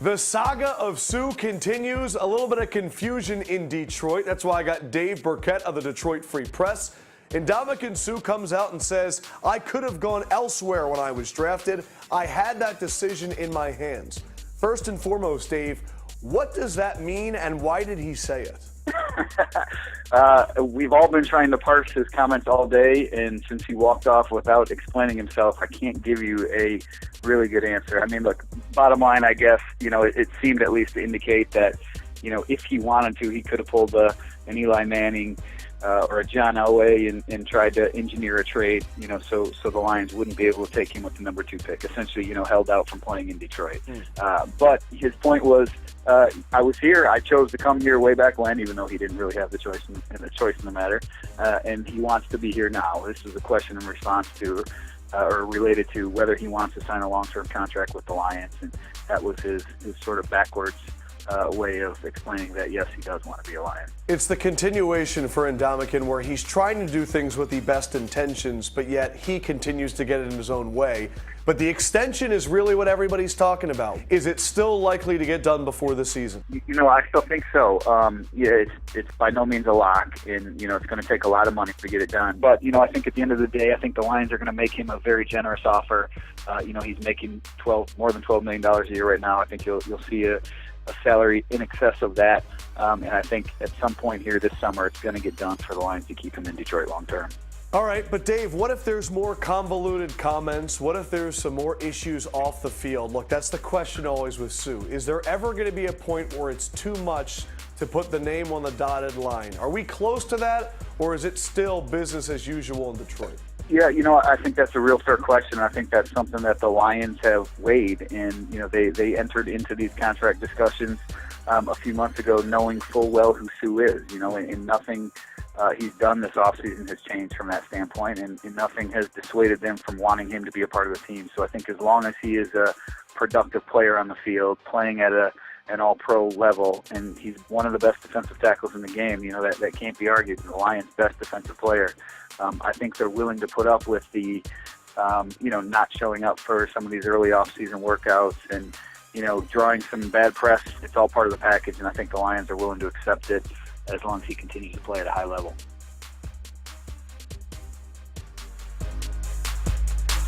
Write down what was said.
The saga of Sue continues. A little bit of confusion in Detroit. That's why I got Dave Burkett of the Detroit Free Press. And Ndamukong Suh comes out and says, I could have gone elsewhere when I was drafted. I had that decision in my hands. First and foremost, Dave, what does that mean and why did he say it? We've all been trying to parse his comments all day, and since he walked off without explaining himself, I can't give you a really good answer. I mean, look, bottom line, I guess, it seemed at least to indicate that, if he wanted to, he could have pulled an Eli Manning or a John Elway and tried to engineer a trade, so the Lions wouldn't be able to take him with the number 2 pick, essentially, held out from playing in Detroit. But his point was, I was here. I chose to come here way back when, even though he didn't really have the choice in the matter. And he wants to be here now. This is a question in response to, or related to, whether he wants to sign a long-term contract with the Lions. And that was his sort of backwards way of explaining that, yes, he does want to be a Lion. It's the continuation for Ndamukong where he's trying to do things with the best intentions, but yet he continues to get it in his own way. But the extension is really what everybody's talking about. Is it still likely to get done before the season? I still think so. Yeah, it's by no means a lock, and, it's going to take a lot of money to get it done. But, I think at the end of the day, I think the Lions are going to make him a very generous offer. He's making more than $12 million a year right now. I think you'll see a salary in excess of that. And I think at some point here this summer, it's going to get done for the Lions to keep him in Detroit long term. All right, but Dave, what if there's more convoluted comments? What if there's some more issues off the field? Look, that's the question always with Sue. Is there ever going to be a point where it's too much to put the name on the dotted line? Are we close to that, or is it still business as usual in Detroit? Yeah, I think that's a real fair question. I think that's something that the Lions have weighed, and they entered into these contract discussions a few months ago knowing full well who Sue is, and nothing he's done this offseason has changed from that standpoint, and nothing has dissuaded them from wanting him to be a part of the team. So I think as long as he is a productive player on the field, playing at an all-pro level, and he's one of the best defensive tackles in the game, that can't be argued. The Lions' best defensive player. I think they're willing to put up with the, not showing up for some of these early off-season workouts and, drawing some bad press. It's all part of the package, and I think the Lions are willing to accept it as long as he continues to play at a high level.